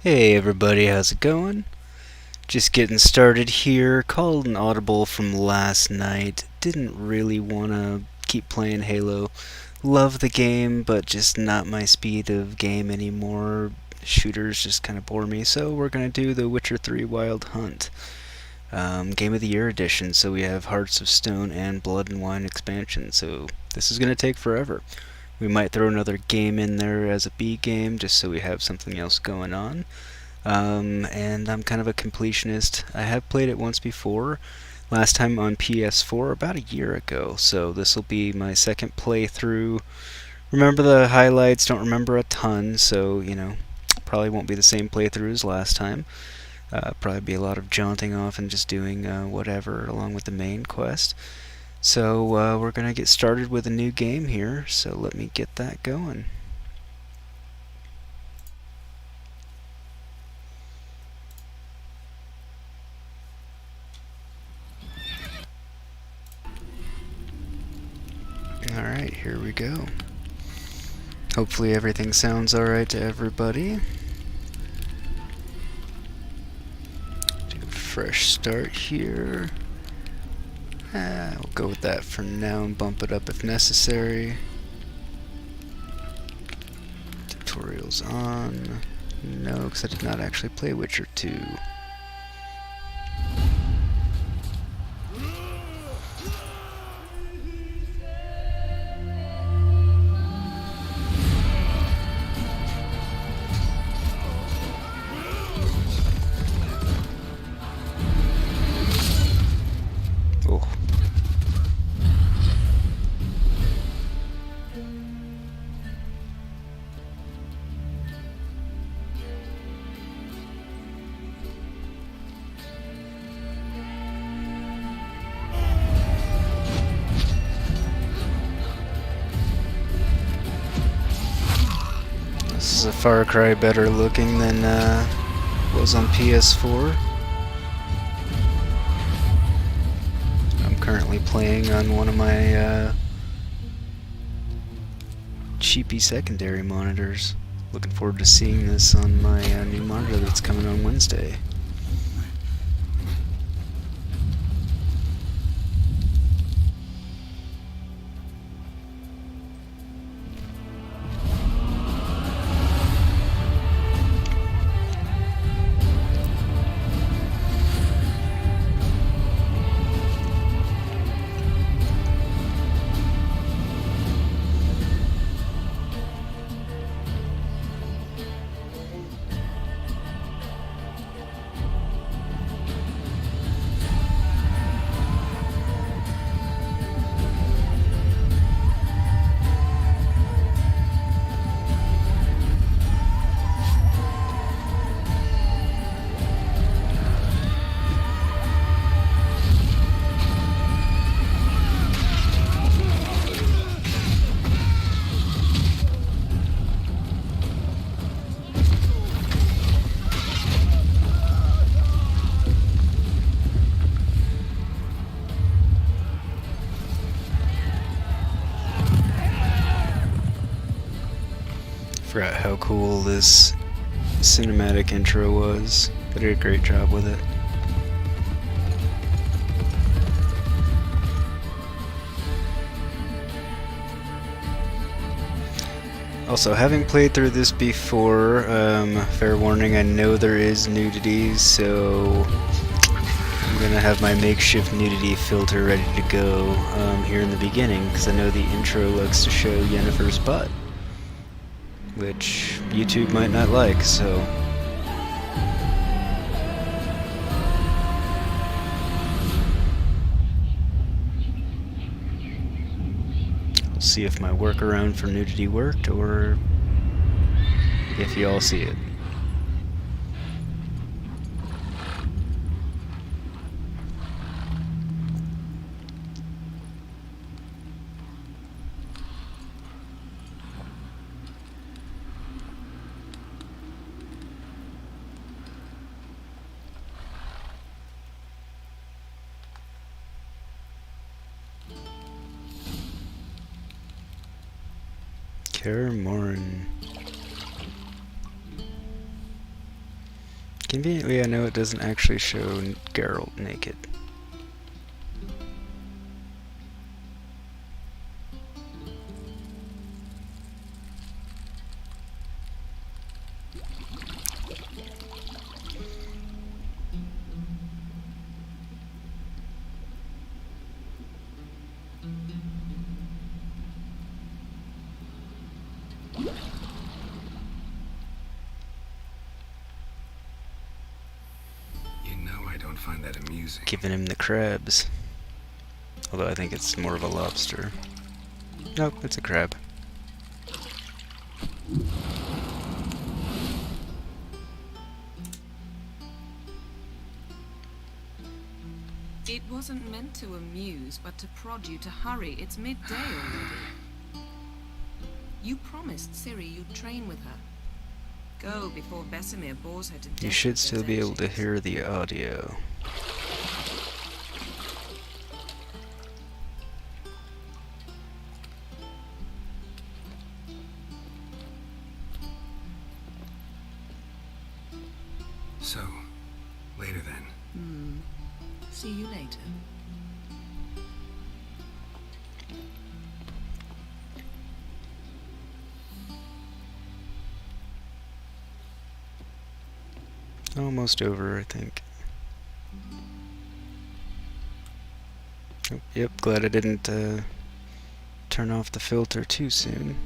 Hey everybody, how's it going? Just getting started here. Called an audible from last night. Didn't really want to keep playing Halo. Love the game, but just not my speed of game anymore. Shooters just kind of bore me, so we're going to do The Witcher 3 Wild Hunt. Game of the Year edition. So we have Hearts of Stone and Blood and Wine expansion. So this is going to take forever. We might throw another game in there as a B game just so we have something else going on. And I'm kind of a completionist. I have played it once before, last time on PS4 about a year ago, so this will be my second playthrough. Remember the highlights, don't remember a ton, so, probably won't be the same playthrough as last time. Probably be a lot of jaunting off and just doing whatever along with the main quest. So we're going to get started with a new game here, so let me get that going. Alright, here we go. Hopefully everything sounds alright to everybody. Do a fresh start here. We'll go with that for now and bump it up if necessary. Tutorials on. No, because I did not actually play Witcher 2. Oh. This is a Far Cry better looking than was on PS4. I'm currently playing on one of my cheapy secondary monitors. Looking forward to seeing this on my new monitor that's coming on Wednesday. Forgot how cool this cinematic intro was. They did a great job with it. Also, having played through this before, fair warning, I know there is nudity, so I'm gonna have my makeshift nudity filter ready to go here in the beginning, because I know the intro likes to show Yennefer's butt, which YouTube might not like, so we'll see if my workaround for nudity worked, or if you all see it. Kaer, Morhen. Conveniently, I know it doesn't actually show Geralt naked. find that amusing. Giving him the crabs. Although I think it's more of a lobster. Nope, it's a crab. It wasn't meant to amuse, but to prod you to hurry. It's midday already. You promised Ciri you'd train with her. Go before Vesemir bores her to death. You should with still those be able to eggshells. hear the audio. So, later then. See you later. Almost over, I think. Oh, yep, glad I didn't turn off the filter too soon.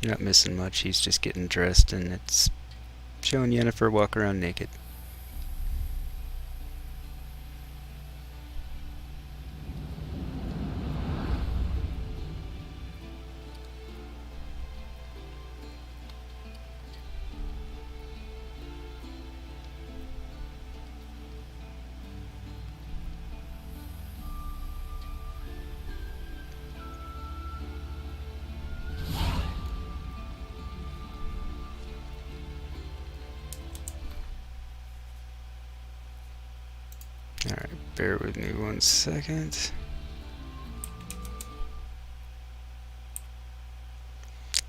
You're not missing much, he's just getting dressed and it's showing Yennefer walk around naked. Alright, bear with me 1 second.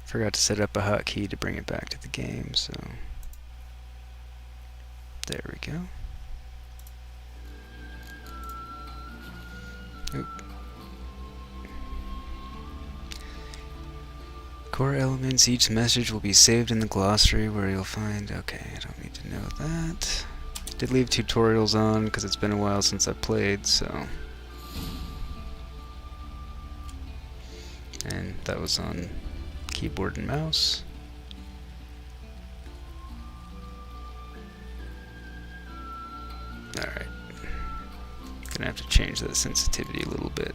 Forgot to set up a hotkey to bring it back to the game, so there we go. Oop. Core elements, each message will be saved in the glossary where you'll find... Okay, I don't need to know that. Did leave tutorials on because it's been a while since I played, so... And that was on keyboard and mouse. Alright. Gonna have to change that sensitivity a little bit.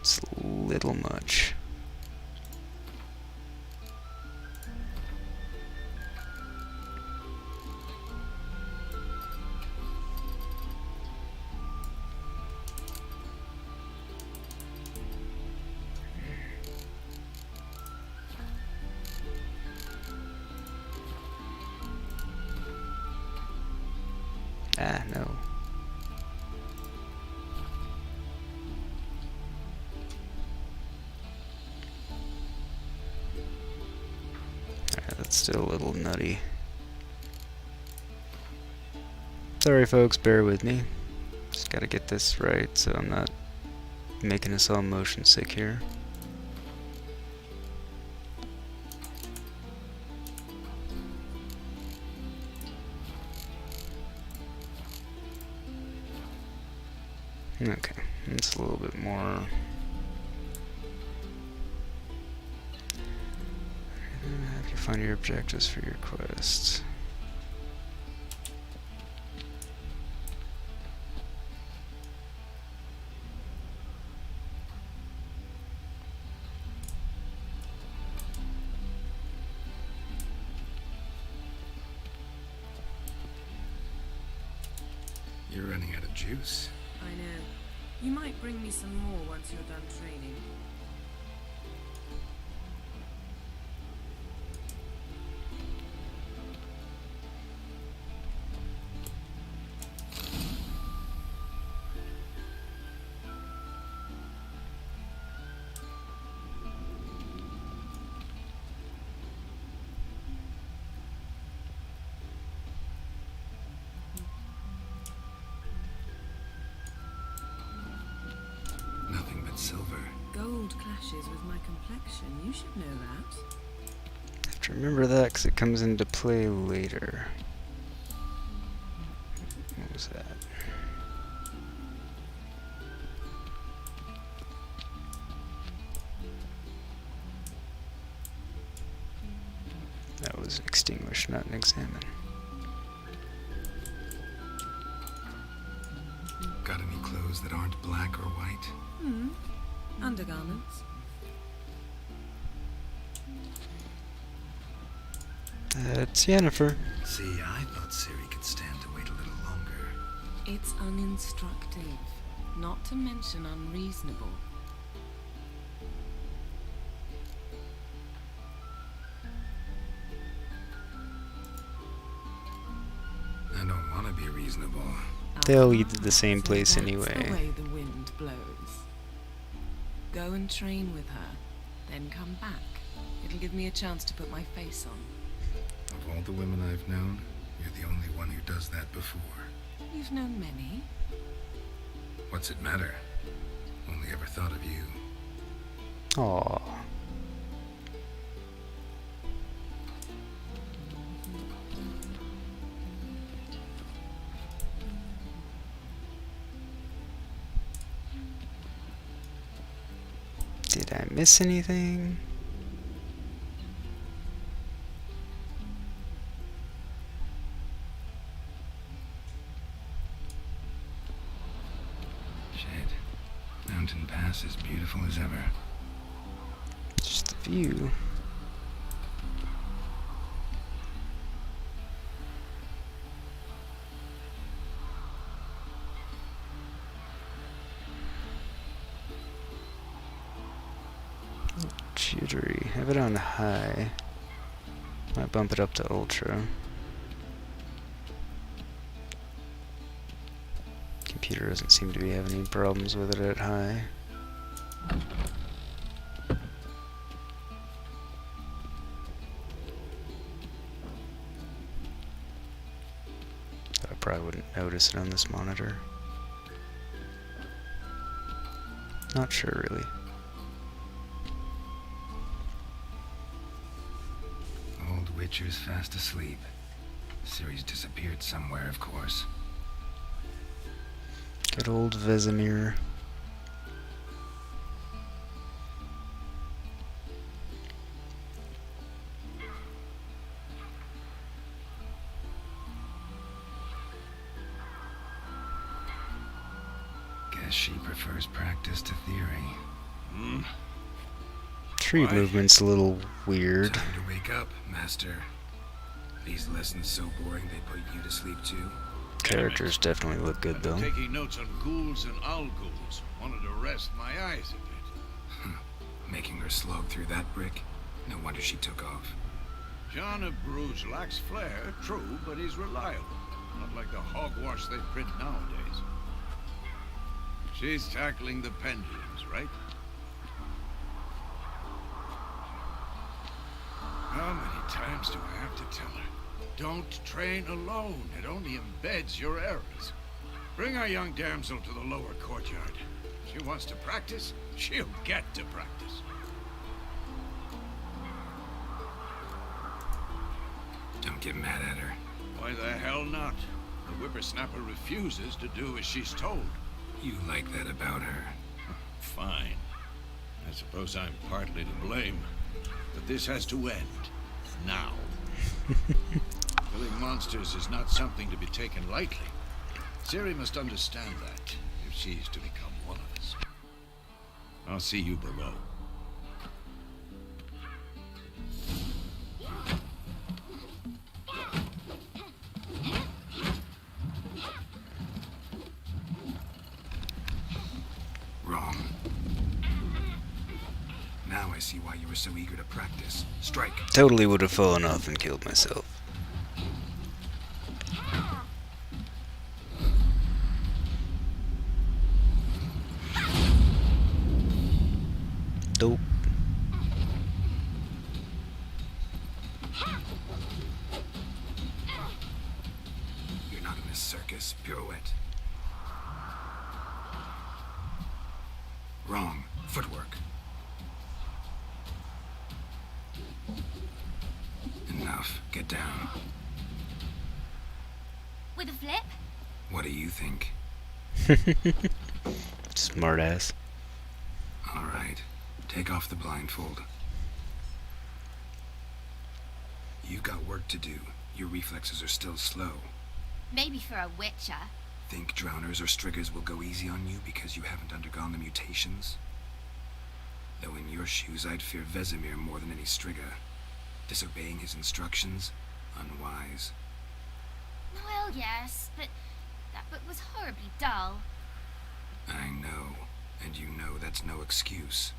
It's a little much. Ah, no. Alright, that's still a little nutty. Sorry folks, bear with me. Just gotta get this right so I'm not making us all motion sick here. Okay, it's a little bit more. Have you find your objectives for your quest? You're running out of juice. I know. You might bring me some more once you're done training. Nothing but silver. Gold clashes with my complexion. You should know that. I have to remember that because it comes into play later. What was that? was an extinguish, not an examine. Got any clothes that aren't black or white? Undergarments. That's Yennefer. See, I thought Ciri could stand to wait a little longer. It's uninstructive, not to mention unreasonable. I don't want to be reasonable. They'll lead to the same So place that's anyway. the way the wind blows. Go and train with her, then come back. It'll give me a chance to put my face on. Of all the women I've known, you're the only one who does that before. You've known many. What's it matter? Only ever thought of you. Aww. Did I miss anything? Shit. Mountain Pass is beautiful as ever. Just the view. Jittery. Have it on high. Might bump it up to ultra. Computer doesn't seem to be having any problems with it at high. I probably wouldn't notice it on this monitor. Not sure really. Old Witcher's fast asleep. Ciri's disappeared somewhere, of course. Good old Vesemir. Guess she prefers practice to theory. Tree Why? movement's a little weird. Time to wake up, Master. These lessons so boring they put you to sleep too? Characters definitely look good though. Taking notes on ghouls and owl-ghouls. Wanted to rest my eyes a bit. Making her slog through that brick? No wonder she took off. John of Bruges lacks flair, true, but he's reliable. Not like the hogwash they print nowadays. She's tackling the pendulums, right? How many times do I have to tell her? Don't train alone. It only embeds your errors. Bring our young damsel to the lower courtyard. She wants to practice, she'll get to practice. Don't get mad at her. Why the hell not? The whippersnapper refuses to do as she's told. You like that about her. Fine. I suppose I'm partly to blame. But this has to end. Now. Killing monsters is not something to be taken lightly. Ciri must understand that, if she's to become one of us. I'll see you below. Wrong. Now I see why you were so eager to practice. Strike. Totally would have fallen off and killed myself. Dope. You're not in a circus. Pirouette. Wrong. Footwork. Enough. Get down. With a flip? What do you think? Smartass. All right. Take off the blindfold. You've got work to do. Your reflexes are still slow. Maybe for a witcher. Think drowners or striggers will go easy on you because you haven't undergone the mutations? Though in your shoes, I'd fear Vesemir more than any strigger. Disobeying his instructions? Unwise. Well, yes, but that book was horribly dull. I know. And you know that's no excuse.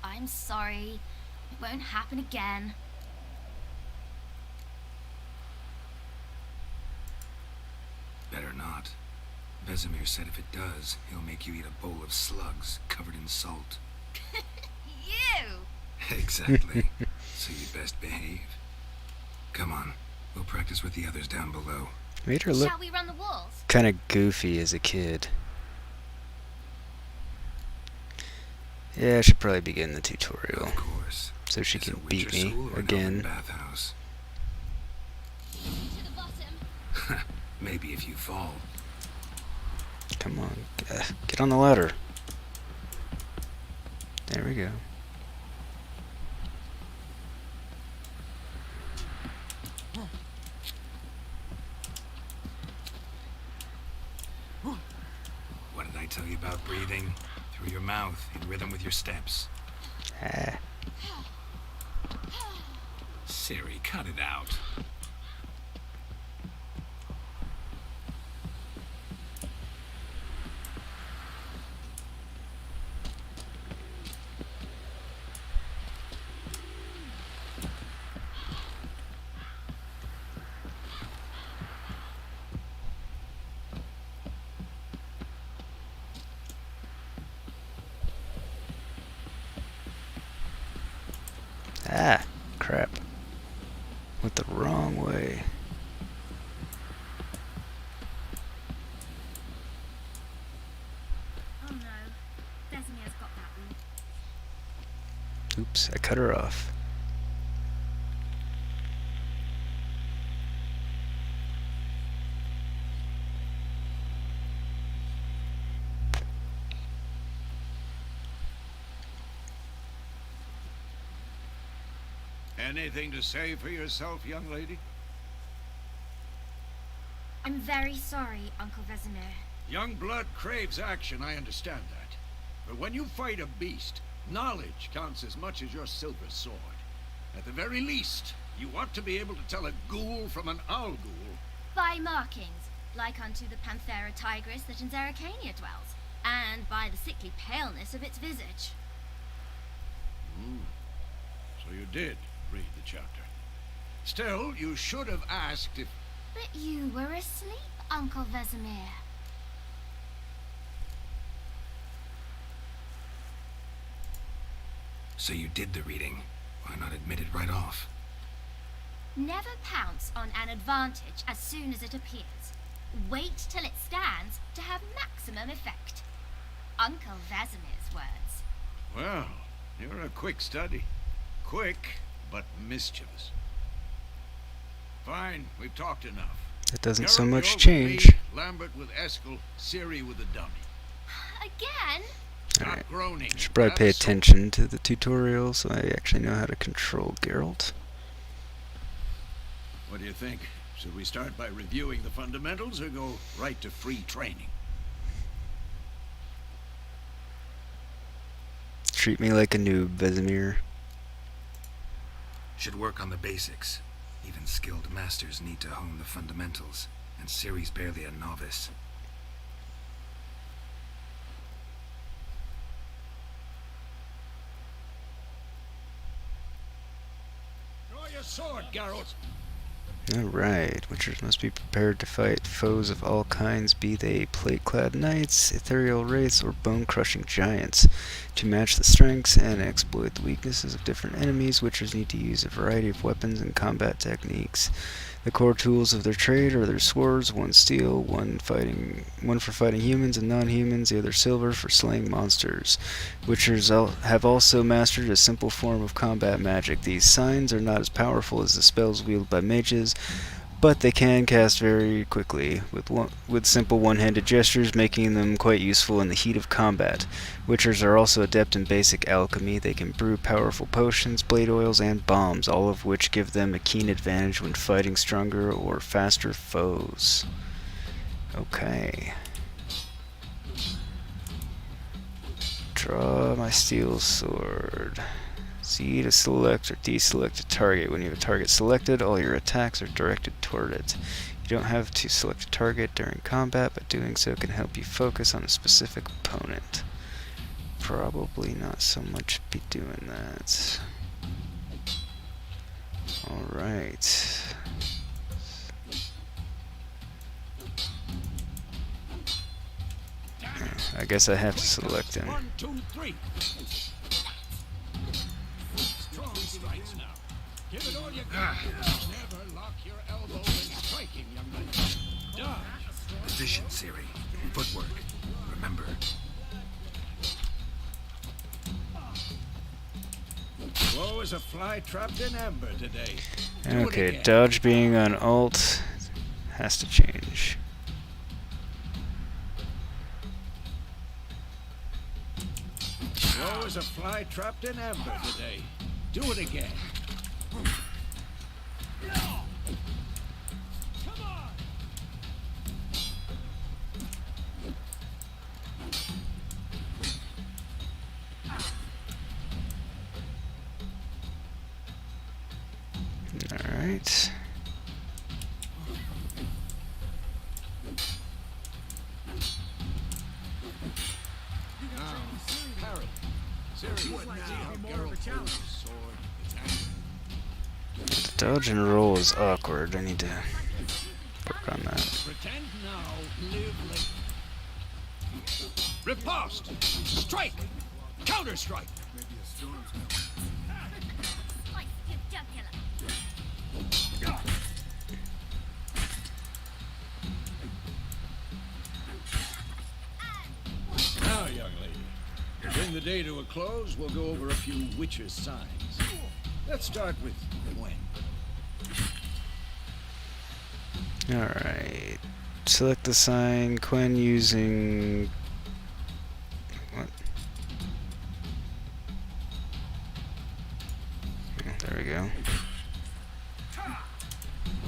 I'm sorry. It won't happen again. Better not. Vesemir said if it does, he'll make you eat a bowl of slugs covered in salt. You! Exactly. So you best behave. Come on. We'll practice with the others down below. Made her look Shall we run the walls? kind of goofy as a kid. Yeah, I should probably begin the tutorial Of course. so she Is can it beat Witcher me school or an again. open bathhouse? To the bottom. Maybe if you fall. Come on, get on the ladder. There we go. What did I tell you about breathing? Through your mouth, in rhythm with your steps. Ah, Siri, cut it out. ah, crap. Went the wrong way. Oh no. Vesemir's got that one. Oops, I cut her off. Anything to say for yourself, young lady? I'm very sorry, Uncle Vesemir. Young blood craves action, I understand that. But when you fight a beast, knowledge counts as much as your silver sword. At the very least, you ought to be able to tell a ghoul from an owl ghoul. By markings, like unto the Panthera tigris that in Zerrikania dwells, and by the sickly paleness of its visage. So you did read the chapter. Still, you should have asked if... But you were asleep, Uncle Vesemir. So you did the reading. Why not admit it right off? Never pounce on an advantage as soon as it appears. Wait till it stands to have maximum effect. Uncle Vesemir's words. Well, you're a quick study. Quick, but mischievous. Fine, we've talked enough. That doesn't so Geralt, much you're with change. me, Lambert with Eskel, Ciri with the dummy. Again? Stop Alright. groaning. Should probably Have pay a soul. attention to the tutorial so I actually know how to control Geralt. What do you think? Should we start by reviewing the fundamentals or go right to free training? Treat me like a noob, Vesemir. Should work on the basics. Even skilled masters need to hone the fundamentals, and Ciri's barely a novice. Draw your sword, Geralt. Alright, Witchers must be prepared to fight foes of all kinds, be they plate-clad knights, ethereal wraiths, or bone-crushing giants. To match the strengths and exploit the weaknesses of different enemies, Witchers need to use a variety of weapons and combat techniques. The core tools of their trade are their swords, one steel, one for fighting humans and non-humans, the other silver for slaying monsters. Witchers have also mastered a simple form of combat magic. These signs are not as powerful as the spells wielded by mages, but they can cast very quickly, with simple one-handed gestures making them quite useful in the heat of combat. Witchers are also adept in basic alchemy. They can brew powerful potions, blade oils, and bombs, all of which give them a keen advantage when fighting stronger or faster foes. Okay. Draw my steel sword. C to select or deselect a target. When you have a target selected, all your attacks are directed toward it. You don't have to select a target during combat, but doing so can help you focus on a specific opponent. Probably not so much be doing that. Alright. I guess I have to select him. 1, 2, 3. Strong strikes now. Give it all you got. Never lock your elbow when striking, young lady. Dodge. Position, Siri. Footwork. Remember. Slow as a fly trapped in amber today. Do it Okay, again. dodge being on alt has to change. Slow as a fly trapped in amber today. Do it again. Alright. Now, parry. Siri, see how Geralt holds his sword. It's angry. The dodge and roll is awkward. I need to work on that. Pretend now, live later. Riposte! Strike! Counter-strike! Like your jugular. Now, young lady, to bring the day to a close, we'll go over a few witches' signs. Let's start with Gwen. Alright. Select the sign. Quen using... What? Oh, there we go.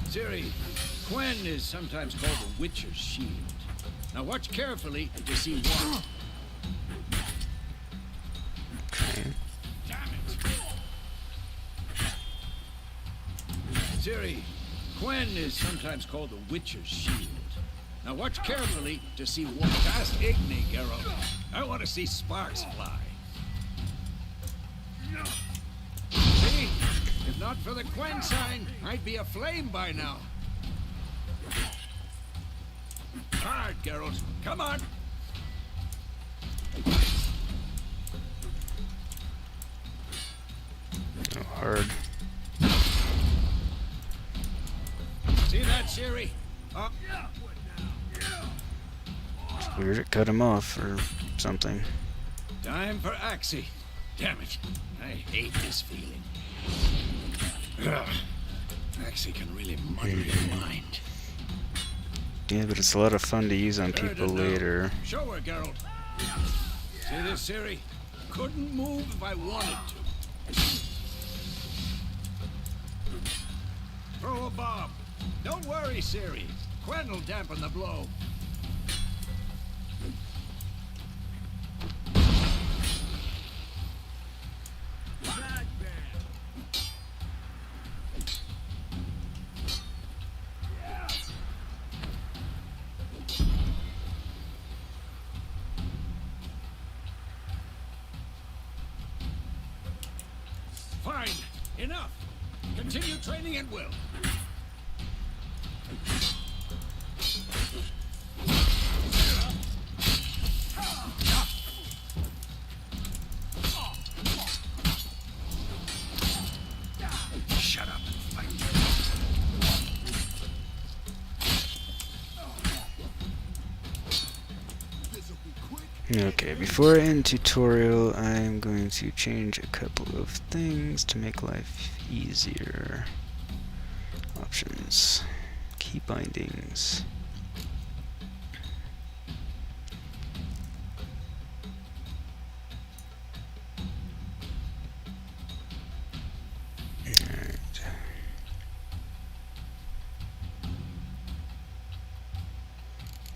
Siri, Gwen is sometimes called the Witcher's Shield. Now watch carefully to see why. Okay. Damn it! Siri, Gwen is sometimes called the Witcher's Shield. Now watch carefully to see what. Fast Igni, Geralt. I want to see sparks fly. See? If not for the Gwen sign, I'd be aflame by now. Hard, Geralt. Come on. Oh, hard. See that, Siri? It's weird it cut him off or something. Time for Axie. Damn it. I hate this feeling. Ugh. Axie can really muddle your mind. Yeah, but it's a lot of fun to use on There it people is now. later. Show her, Geralt. See this, Siri? Couldn't move if I wanted to. Throw a bomb. Don't worry, Siri. Quen will dampen the blow. Fine. Enough. Continue training at will. Shut up and fight. Okay, before I end tutorial, I'm going to change a couple of things to make life easier. Options. Key bindings. Alright.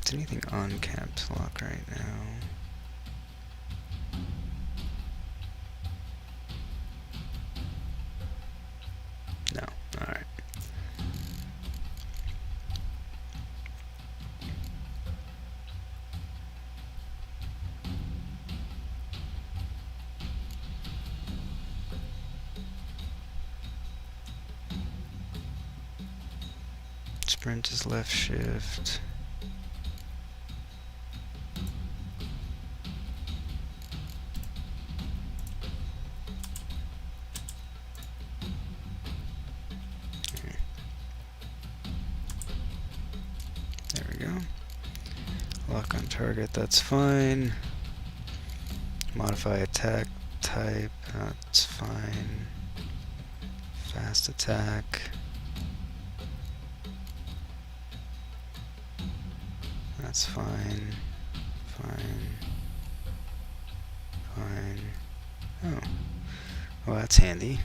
Is anything on caps lock right now? No. Alright. Sprint is left shift. There we go. Lock on target, that's fine. Modify attack type, that's fine. Fast attack. That's fine. Fine. Fine. Oh. Well, that's handy.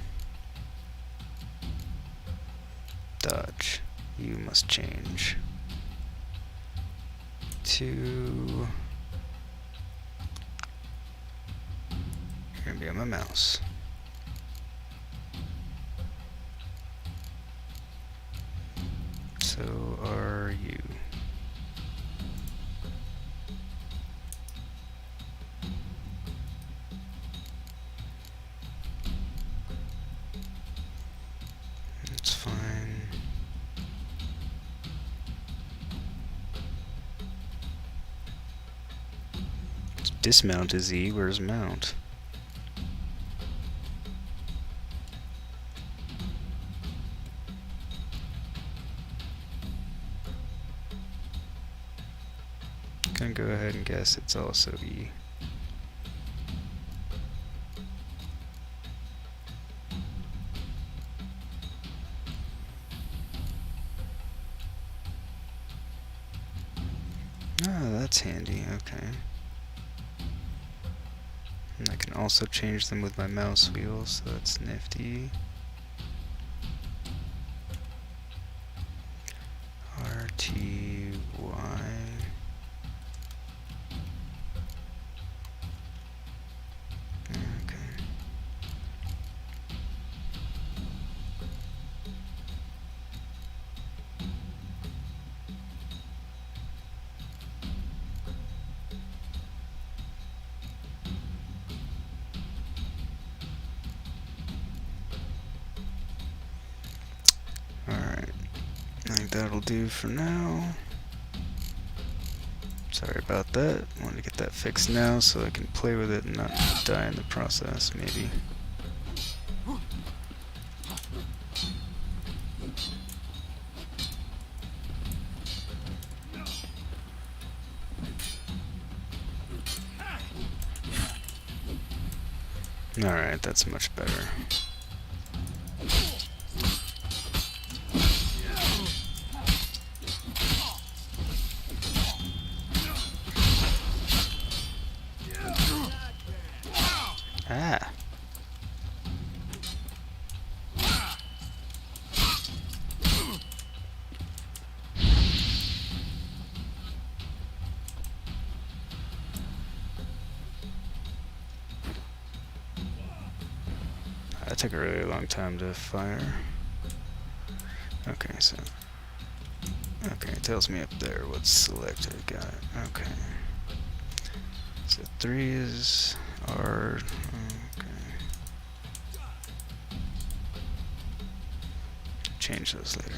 Dodge. You must change to... You're gonna be on my mouse. So are you. That's fine. Dismount is E. Where's mount? Gonna go ahead and guess it's also E. Oh, that's handy, okay. And I can also change them with my mouse wheel, so that's nifty. RTY. Okay. Alright, I think that'll do for now. Sorry about that. Wanted to get that fixed now so I can play with it and not die in the process, maybe. Alright, that's much better. Ah. That took a really long time to fire. Okay, so... Okay, it tells me up there what's selected. Got it. Okay. So 3 is R. Okay. Change those later.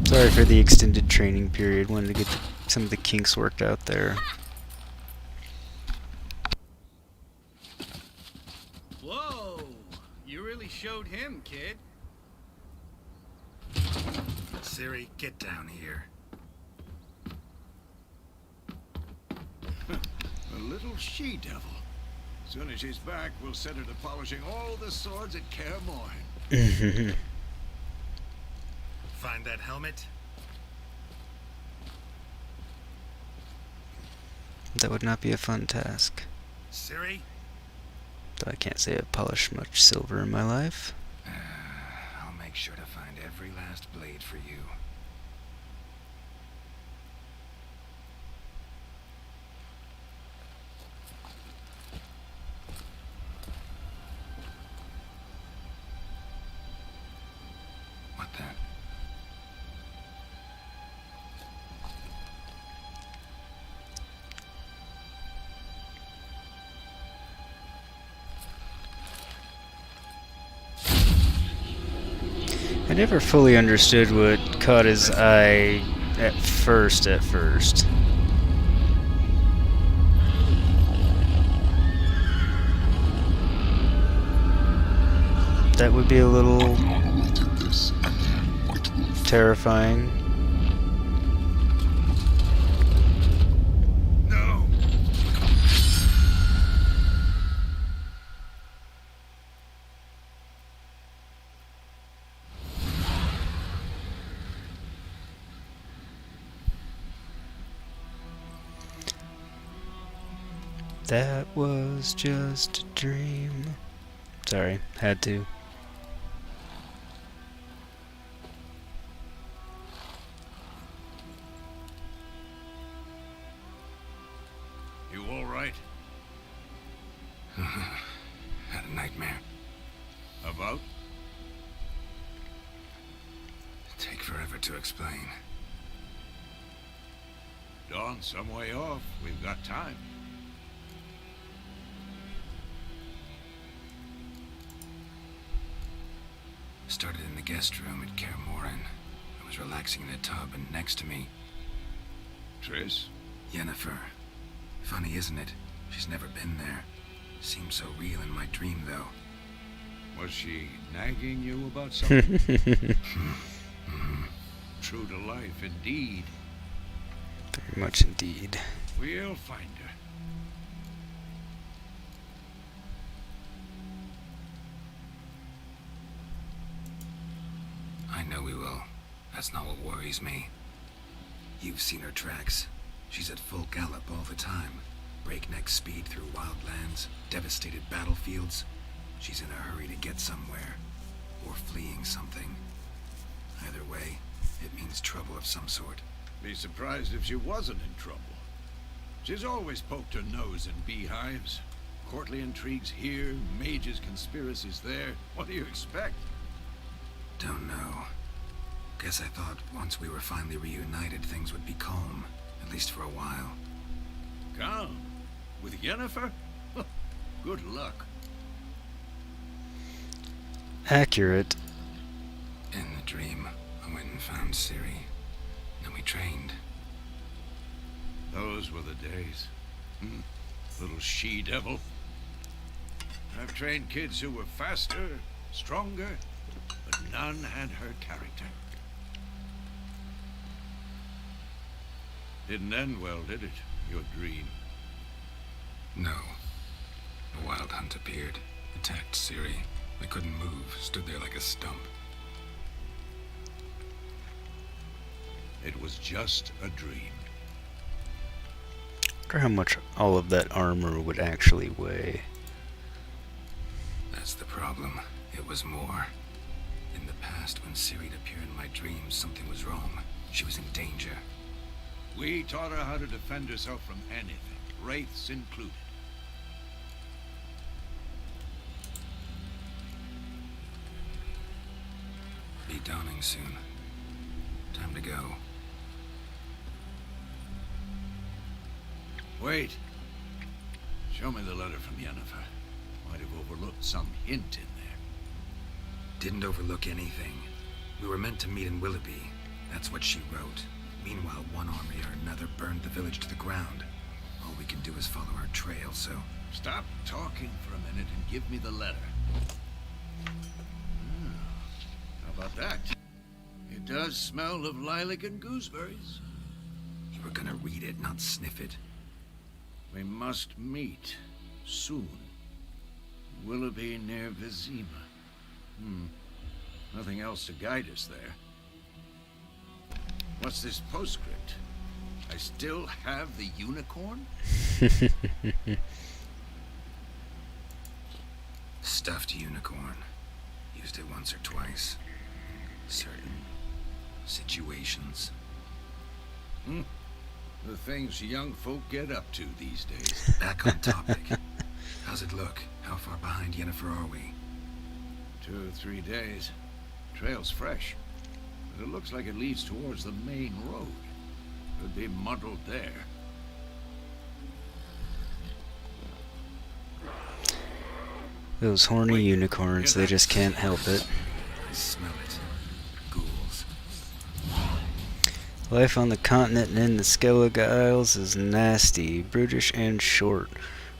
Sorry for the extended training period. Wanted to get some of the kinks worked out there. Whoa! You really showed him, kid. Ciri, get down here. A little she-devil. Soon as she's back, we'll set her to polishing all the swords at Kaer Morhen. Find that helmet? That would not be a fun task. Siri? Though I can't say I've polished much silver in my life. I'll make sure to find every last blade for you. What the? I never fully understood what caught his eye at first. That would be a little terrifying. No! That was just a dream. Sorry, had to. You all right? Had a nightmare. About? Take forever to explain. Dawn's some way off. We've got time. Started in the guest room at Kaer Morhen. I was relaxing in a tub, and next to me, Triss? Yennefer. Funny, isn't it? She's never been there. Seemed so real in my dream, though. Was she nagging you about something? True to life, indeed. Very much indeed. We'll find her. I know we will. That's not what worries me. You've seen her tracks. She's at full gallop all the time. Breakneck speed through wildlands, devastated battlefields. She's in a hurry to get somewhere. Or fleeing something. Either way, it means trouble of some sort. Be surprised if she wasn't in trouble. She's always poked her nose in beehives. Courtly intrigues here, mages' conspiracies there. What do you expect? Don't know. Guess I thought once we were finally reunited, things would be calm. At least for a while. Calm? With Yennefer? Good luck. Accurate. In the dream, I went and found Ciri. Then we trained. Those were the days. Little she-devil. I've trained kids who were faster, stronger, but none had her character. Didn't end well, did it? Your dream. No. A wild hunt appeared, attacked Ciri. I couldn't move, stood there like a stump. It was just a dream. I wonder how much all of that armor would actually weigh. That's the problem. It was more. In the past, when Ciri'd appear in my dreams, something was wrong. She was in danger. We taught her how to defend herself from anything, wraiths included. Be dawning soon. Time to go. Wait. Show me the letter from Yennefer. Might have overlooked some hint in there. Didn't overlook anything. We were meant to meet in Willoughby. That's what she wrote. Meanwhile, one army or another burned the village to the ground. All we can do is follow her trail, so... Stop talking for a minute and give me the letter. How about that? It does smell of lilac and gooseberries. You were gonna read it, not sniff it. We must meet. Soon. Willoughby near Vizima. Nothing else to guide us there. What's this postscript? I still have the unicorn? Stuffed unicorn. Used it once or twice. Certain situations. The things young folk get up to these days. Back on topic. How's it look? How far behind Yennefer are we? 2 or 3 days. Trail's fresh, but it looks like it leads towards the main road. Could be muddled there. Those horny unicorns, they just can't help it. I smell it. Ghouls. Life on the continent and in the Skellige Isles is nasty, brutish, and short.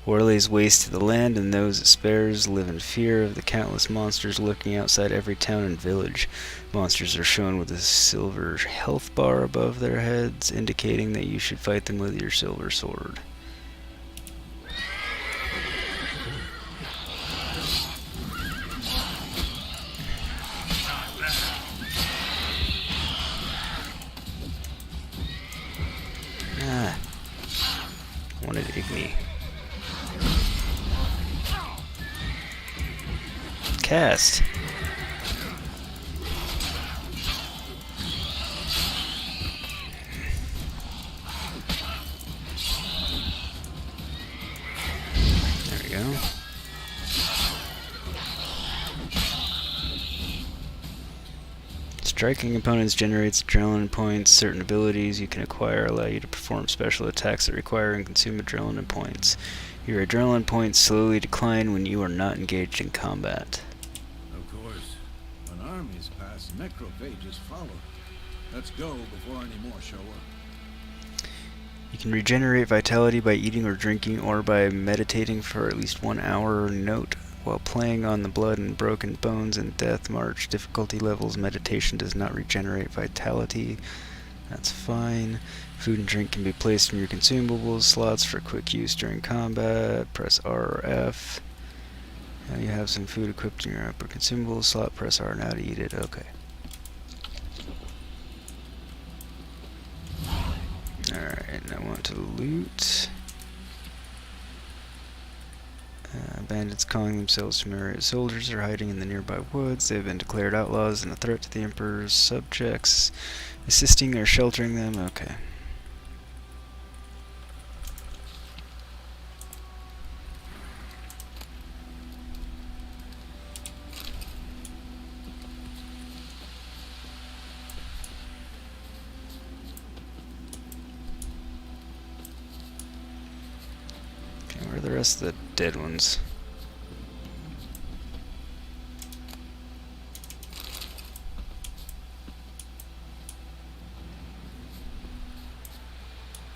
War lays waste to the land, and those it spares live in fear of the countless monsters lurking outside every town and village. Monsters are shown with a silver health bar above their heads, indicating that you should fight them with your silver sword. Wanted Igni. Cast. There we go. Striking opponents generates adrenaline points. Certain abilities you can acquire allow you to perform special attacks that require and consume adrenaline points. Your adrenaline points slowly decline when you are not engaged in combat. Of course, when armies pass, necrophages follow. Let's go before any more show up. You can regenerate vitality by eating or drinking or by meditating for at least 1 hour. Note, while playing on the blood and broken bones in Death March difficulty levels, meditation does not regenerate vitality. That's fine. Food and drink can be placed in your consumables slots for quick use during combat. Press R or F. Now you have some food equipped in your upper consumables slot. Press R now to eat it. Okay. Alright, now I want to loot. Bandits calling themselves Temerian soldiers are hiding in the nearby woods. They have been declared outlaws and a threat to the Emperor's subjects. Assisting or sheltering them? Okay. Where are the rest of the dead ones?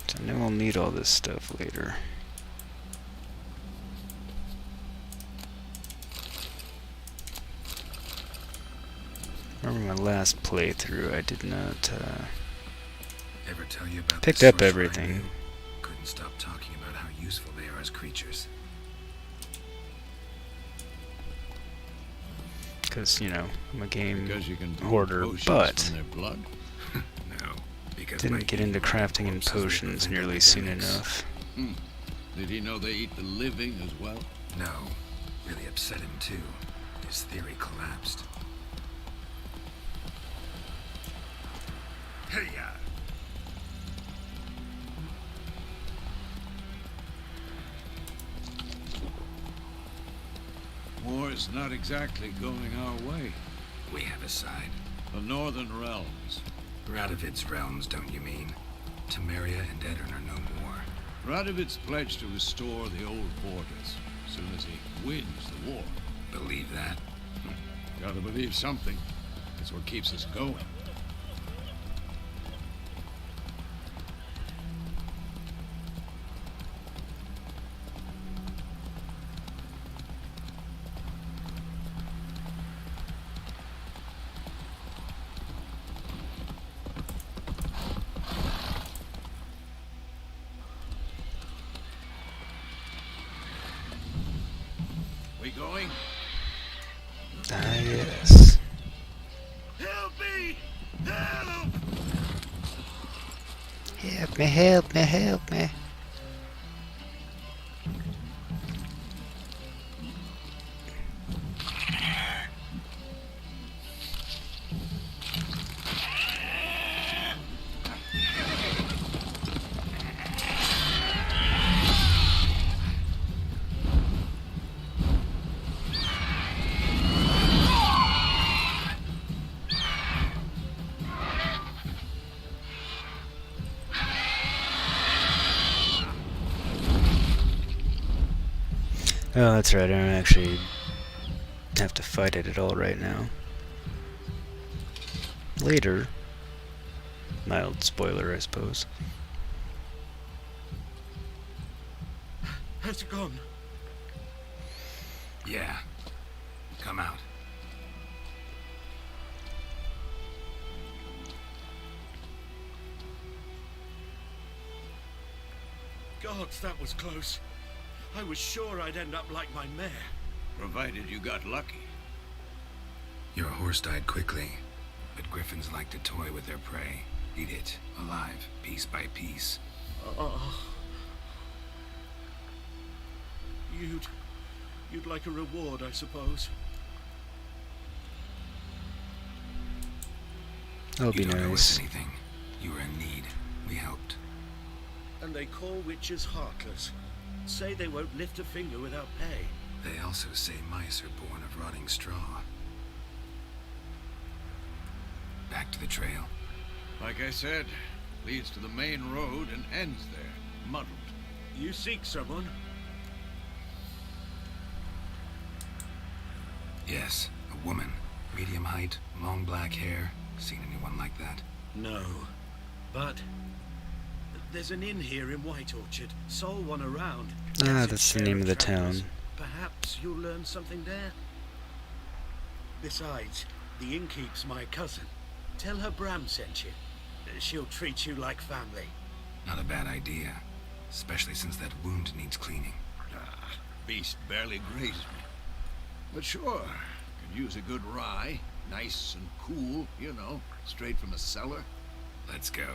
So I know I'll need all this stuff later. Remember my last playthrough, I did not Ever tell you about picked the up sorcerer I everything. knew? Couldn't stop talking about how useful they are as creatures. Because, you know, I'm a game Because you can brew hoarder, potions but from their blood. No, because my didn't get into evil crafting and corpses will potions prevent nearly soon epidemics. enough. Did he know they eat the living as well? No, really upset him too. His theory collapsed. Hey-ya! War's not exactly going our way. We have a side. The Northern Realms. Radovid's realms, don't you mean? Temeria and Edirn are no more. Radovid's pledged to restore the old borders as soon as he wins the war. Believe that? Gotta believe something. That's what keeps us going. We going? Help me, help me, help me. Oh, that's right, I don't actually have to fight it at all right now. Later. Mild spoiler, I suppose. Has it gone? Yeah. Come out. Gods, that was close. I was sure I'd end up like my mare. Provided you got lucky. Your horse died quickly, but griffins like to toy with their prey. Eat it, alive, piece by piece. You'd like a reward, I suppose. That'll be You don't owe us nice. anything. You were in need. We helped. And they call witches heartless. Say they won't lift a finger without pay. They also say mice are born of rotting straw. Back to the trail. Like I said, leads to the main road and ends there, muddled. You seek someone? Yes, a woman. Medium height, long black hair. Seen anyone like that? No, but there's an inn here in White Orchard. Sole one around. Ah, Gets its that's the share name of the travellers. town. Perhaps you'll learn something there. Besides, the innkeep's my cousin. Tell her Bram sent you. She'll treat you like family. Not a bad idea. Especially since that wound needs cleaning. Beast barely grazed me. But sure, could use a good rye. Nice and cool, you know, straight from a cellar. Let's go.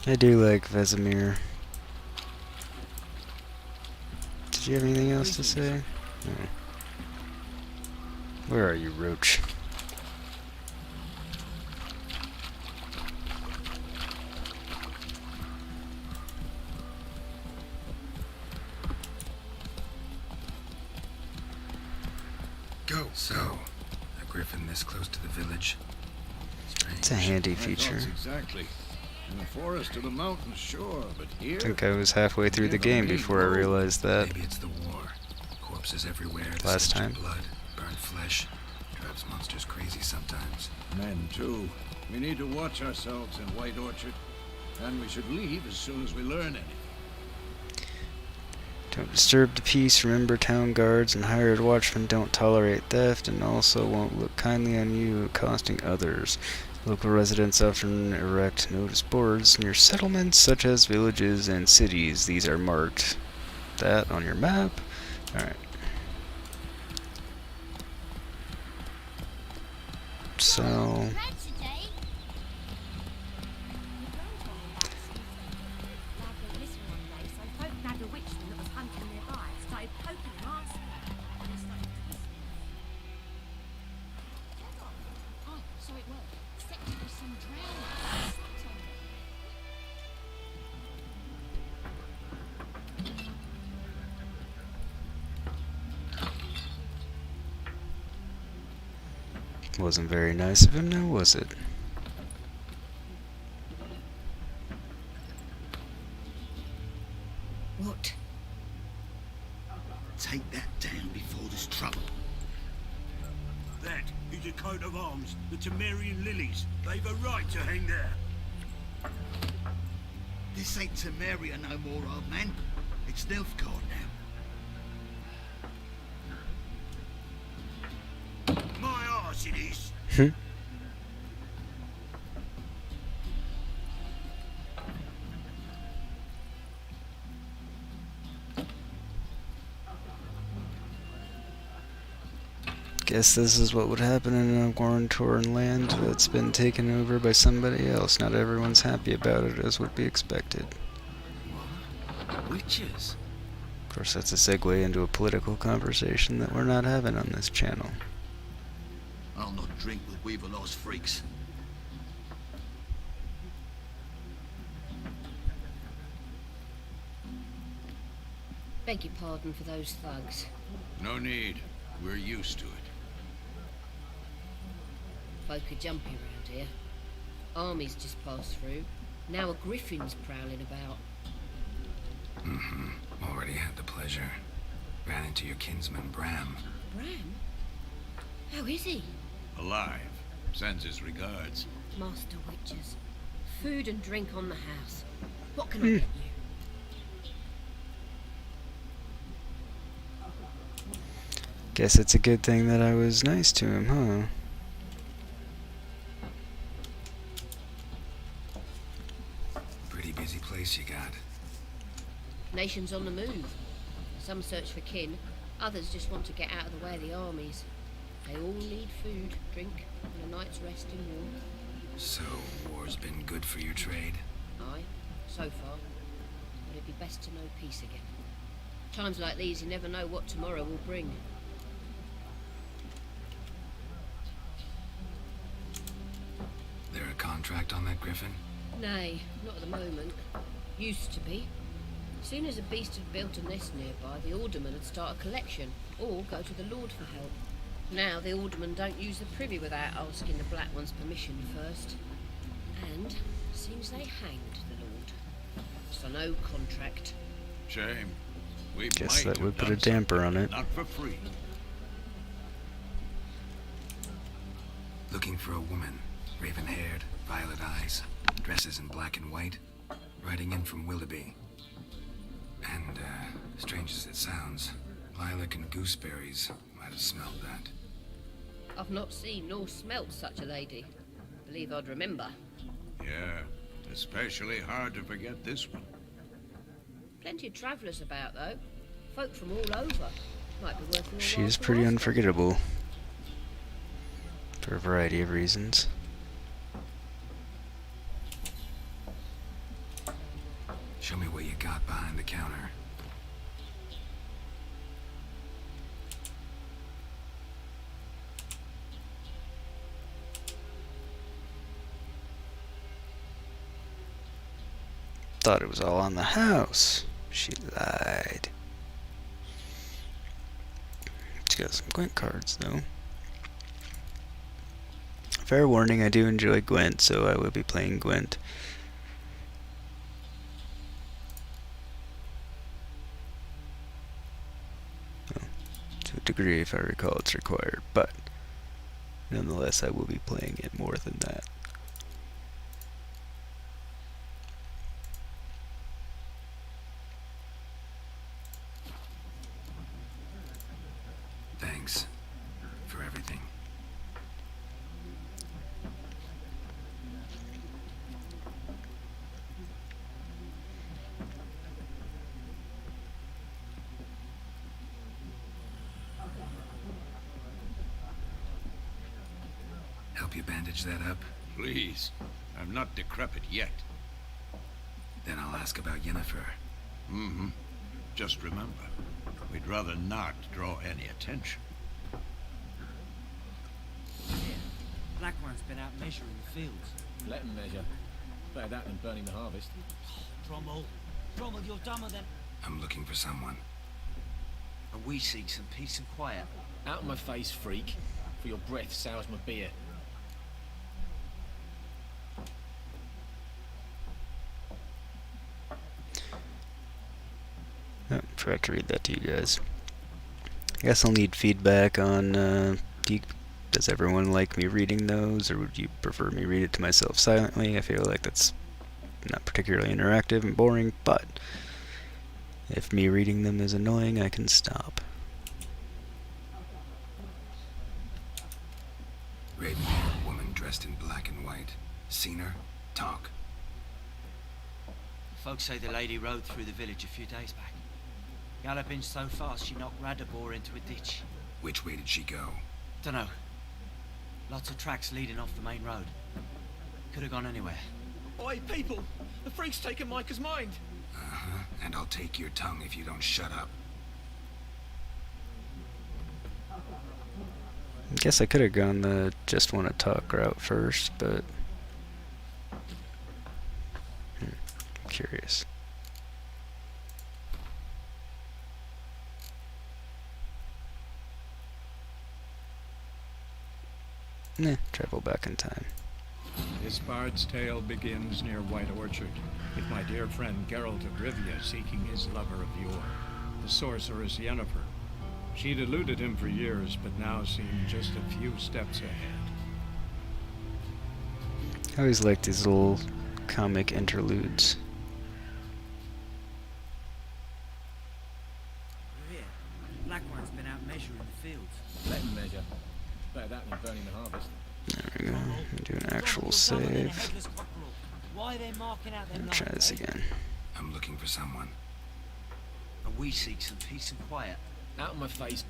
I do like Vesemir. Did you have anything else to say? No. Where are you, Roach? Go. So, a griffin this close to the village. Strange. It's a handy My feature. thoughts exactly. In the forest or the mountains, sure, but here... I think I was halfway through the game before I realized that. Maybe it's the war. Corpses everywhere. The Last stench of time. blood, burnt flesh. Drives monsters crazy sometimes. Men, too. We need to watch ourselves in White Orchard. And we should leave as soon as we learn anything. Don't disturb the peace, remember town guards and hired watchmen don't tolerate theft and also won't look kindly on you accosting others. Local residents often erect notice boards near settlements such as villages and cities. These are marked. That on your map. Alright. So... Red today. Oh, so it was. Except it was some drowning. Stepped on me. wasn't very nice of him now, was it? What? Take that down before there's trouble. That is a coat of arms, the Temerian lilies. They've a right to hang there. This ain't Temeria no more, old man. It's Nilfgaard now. My arse it is. Guess Guess this is what would happen in a Warren land that's been taken over by somebody else. Not everyone's happy about it, as would be expected. What? Witches? Of course, that's a segue into a political conversation that we're not having on this channel. I'll not drink with Weaverlost freaks. Beg your pardon for those thugs. No need. We're used to it. Folk are jumpy round here. Armies just passed through. Now a griffin's prowling about. Already had the pleasure. Ran into your kinsman, Bram. Bram? How is he? Alive. Sends his regards. Master witches. Food and drink on the house. What can I get you? Guess it's a good thing that I was nice to him, huh? Pretty busy place you got. Nations on the move. Some search for kin, others just want to get out of the way of the armies. They all need food, drink, and a night's rest in warmth. So, war's been good for your trade? Aye, so far. But it'd be best to know peace again. Times like these, you never know what tomorrow will bring. There a contract on that griffin? Nay, not at the moment. Used to be. Soon as a beast had built a nest nearby, the alderman would start a collection, or go to the Lord for help. Now the aldermen don't use the privy without asking the Black One's permission first. And seems they hanged the Lord. So no contract. Shame. We Guess might that would have put a done damper something, on it. Not for free. Looking for a woman. Raven-haired, violet eyes, dresses in black and white. Riding in from Willoughby. And, strange as it sounds, lilac and gooseberries might have smelled that. I've not seen nor smelt such a lady. Believe I'd remember. Yeah, especially hard to forget this one. Plenty of travellers about, though. Folk from all over. Might be worth your while She's to pretty ask them. unforgettable. For a variety of reasons. Show me what you got behind the counter. Thought it was all on the house. She lied. She got some Gwent cards, though. Fair warning, I do enjoy Gwent, so I will be playing Gwent. Well, to a degree, if I recall, it's required, but nonetheless, I will be playing it more than that. Thanks for everything. Help you bandage that up? Please. I'm not decrepit yet. Then I'll ask about Yennefer. Mm-hmm. Just remember, we'd rather not draw any attention. Black One's been out measuring the fields. Let him measure. Better that than burning the harvest. Drommel, you're dumber than... I'm looking for someone. And we seek some peace and quiet. Out of my face, freak. For your breath sours my beer. Oh, forgot to read that to you guys. I guess I'll need feedback on, does everyone like me reading those, or would you prefer me read it to myself silently? I feel like that's not particularly interactive and boring, but if me reading them is annoying, I can stop. Raven-haired woman dressed in black and white. Seen her? Talk. Folks say the lady rode through the village a few days back. Galloping so fast she knocked Radabor into a ditch. Which way did she go? Dunno. Lots of tracks leading off the main road. Could have gone anywhere. Oi, people! The freak's taken Micah's mind! Uh-huh, and I'll take your tongue if you don't shut up. I guess I could have gone the just want to talk route first, but I'm curious. Travel back in time. This bard's tale begins near White Orchard, with my dear friend Geralt of Rivia seeking his lover of yore, the sorceress Yennefer. She'd eluded him for years, but now seemed just a few steps ahead. I always like these little comic interludes. We're here. Black one's been out measuring the fields. Let him measure. Better that than burning the harvest. There we go. Do an actual save. Why are they marking out their Let me try this again. I'm looking for someone. And we seek some peace and quiet. Out of my face.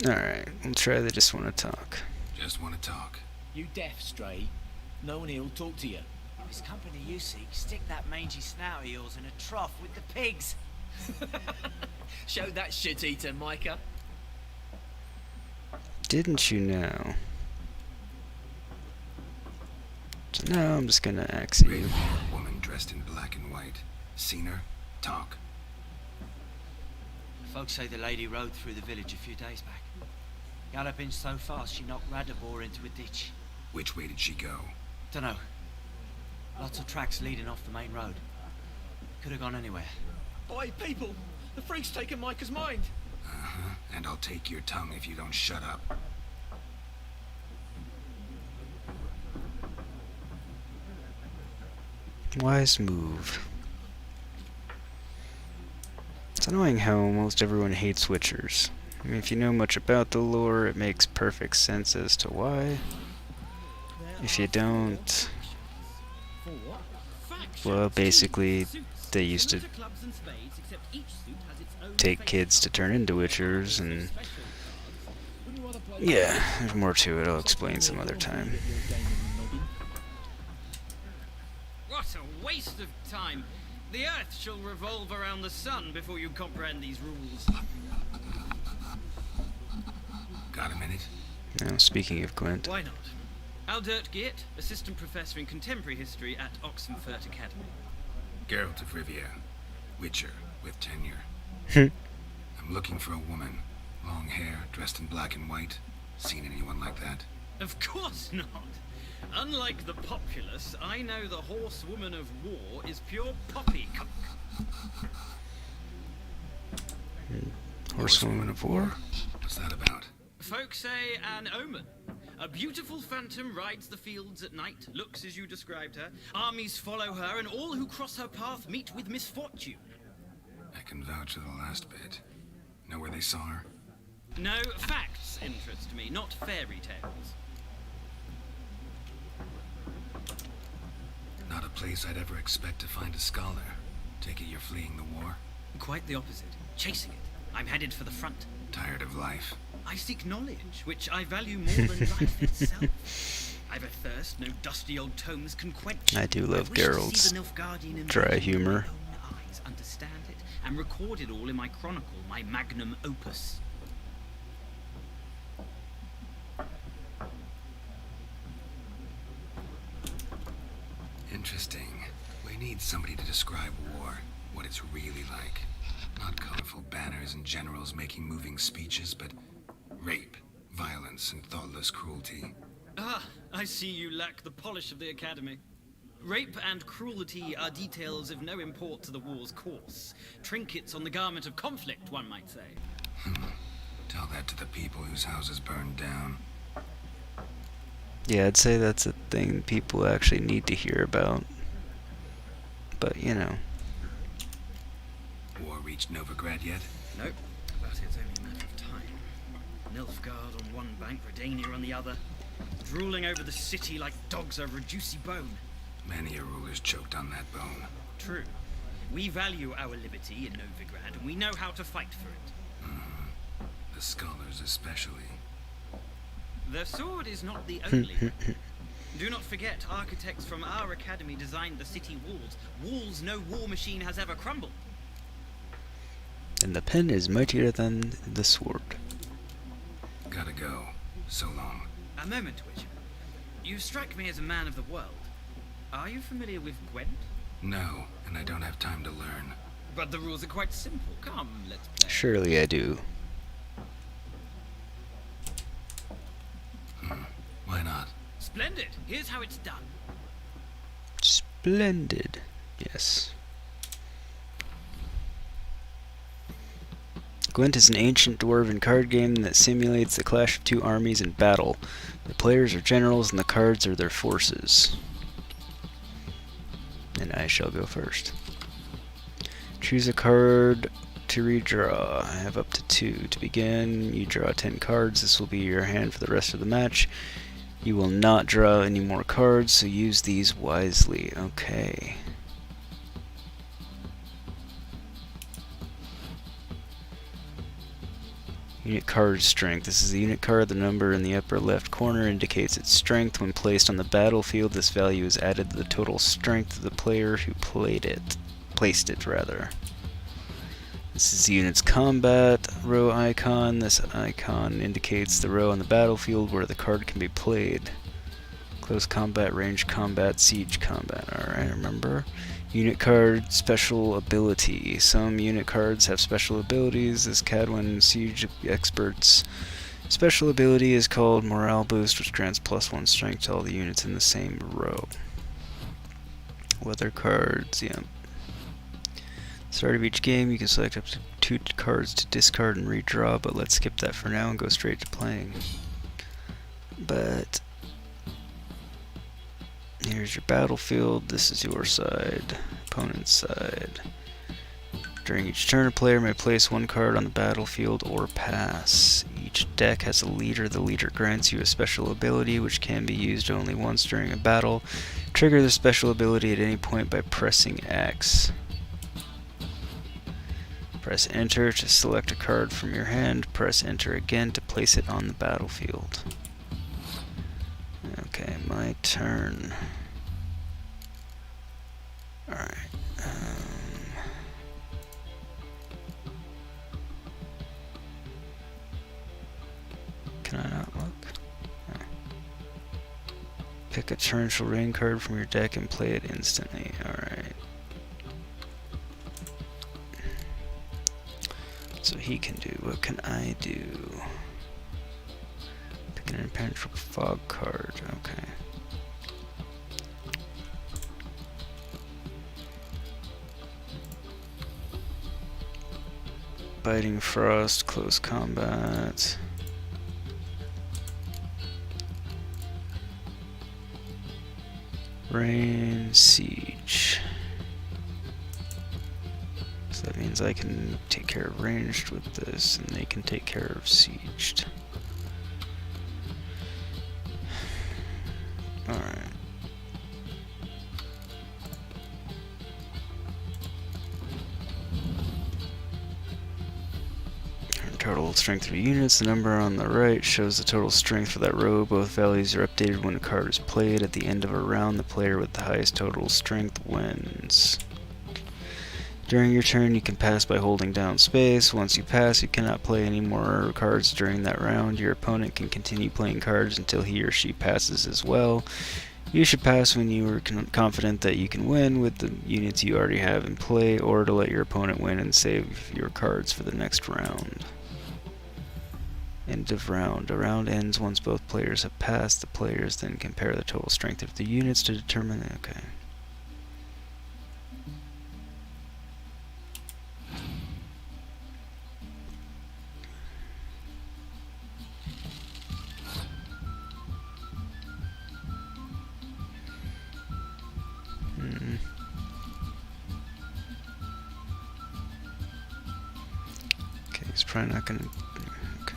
Alright, we'll try the just want to talk. Just want to talk. You deaf, Stray. No one here'll talk to you. If it's company you seek, stick that mangy snout of yours in a trough with the pigs. Show that shit-eater, Micah. Didn't you know? So now I'm just gonna axe you. Raven, woman dressed in black and white. Seen her? Talk. Folks say the lady rode through the village a few days back. Galloping so fast she knocked Radabor into a ditch. Which way did she go? Dunno. Lots of tracks leading off the main road. Could have gone anywhere. Oi, people! The freak's taken Micah's mind! Uh-huh, and I'll take your tongue if you don't shut up. Wise move. It's annoying how almost everyone hates Witchers. I mean, if you know much about the lore, it makes perfect sense as to why. If you don't, well, basically, they used to take kids to turn into Witchers, and yeah, there's more to it. I'll explain some other time. What a waste of time. The Earth shall revolve around the sun before you comprehend these rules. Got a minute? Now, speaking of Gwent. Why not? Aldert Geert, Assistant Professor in Contemporary History at Oxenfurt Academy. Geralt of Rivia. Witcher, with tenure. I'm looking for a woman. Long hair, dressed in black and white. Seen anyone like that? Of course not. Unlike the populace, I know the horsewoman of war is pure poppycock. Horsewoman of war? What's that about? Folk say an omen. A beautiful phantom rides the fields at night, looks as you described her. Armies follow her, and all who cross her path meet with misfortune. I can vouch for the last bit. Know where they saw her? No, facts interest me, not fairy tales. Not a place I'd ever expect to find a scholar. Take it you're fleeing the war? Quite the opposite. Chasing it. I'm headed for the front. Tired of life? I seek knowledge, which I value more than life itself. I've a thirst no dusty old tomes can quench. I do love Geralt's dry humor. Eyes understand it, and record it all in my chronicle, my magnum opus. Interesting. We need somebody to describe war, what it's really like. Not colorful banners and generals making moving speeches, but rape, violence, and thoughtless cruelty. Ah, I see you lack the polish of the Academy. Rape and cruelty are details of no import to the war's course. Trinkets on the garment of conflict, one might say. Tell that to the people whose houses burned down. Yeah, I'd say that's a thing people actually need to hear about. But, you know. War reached Novigrad yet? Nope, but it's only a matter of time. Nilfgaard on one bank, Redania on the other. Drooling over the city like dogs over a juicy bone. Many a ruler's choked on that bone. True. We value our liberty in Novigrad, and we know how to fight for it. The scholars especially. The sword is not the only weapon. Do not forget, architects from our academy designed the city walls. Walls no war machine has ever crumbled. And the pen is mightier than the sword. Gotta go. So long. A moment, Witcher. You strike me as a man of the world. Are you familiar with Gwent? No, and I don't have time to learn. But the rules are quite simple. Come, let's play. Surely I do. Why not? Splendid. Here's how it's done. Splendid. Yes. Gwent is an ancient dwarven card game that simulates the clash of two armies in battle. The players are generals and the cards are their forces. And I shall go first. Choose a card to redraw. I have up to 2 to begin. You draw 10 cards. This will be your hand for the rest of the match. You will not draw any more cards, so use these wisely. Okay. Unit card strength. This is the unit card. The number in the upper left corner indicates its strength. When placed on the battlefield, this value is added to the total strength of the player who placed it rather. This is the unit's combat row icon. This icon indicates the row on the battlefield where the card can be played. Close combat, range combat, siege combat. Alright, remember. Unit card special ability. Some unit cards have special abilities. This Cadwin Siege Expert's special ability is called Morale Boost, which grants +1 strength to all the units in the same row. Weather cards, yeah. Start of each game, you can select up to 2 cards to discard and redraw, but let's skip that for now and go straight to playing. But here's your battlefield. This is your side, opponent's side. During each turn, a player may place 1 card on the battlefield or pass. Each deck has a leader. The leader grants you a special ability, which can be used only once during a battle. Trigger the special ability at any point by pressing X. Press enter to select a card from your hand. Press enter again to place it on the battlefield. Okay, my turn. Alright. Can I not look? No. Pick a torrential rain card from your deck and play it instantly. Alright. So he can do. What can I do? Pick an impenetrable fog card. Okay. Biting Frost, close combat. Rain, siege. So that means I can take care of ranged with this, and they can take care of sieged. Alright. Total strength of units. The number on the right shows the total strength for that row. Both values are updated when a card is played. At the end of a round, the player with the highest total strength wins. During your turn, you can pass by holding down space. Once you pass, you cannot play any more cards during that round. Your opponent can continue playing cards until he or she passes as well. You should pass when you are confident that you can win with the units you already have in play, or to let your opponent win and save your cards for the next round. End of round. A round ends once both players have passed. The players then compare the total strength of the units to determine... Okay. Okay, he's probably not gonna... Okay.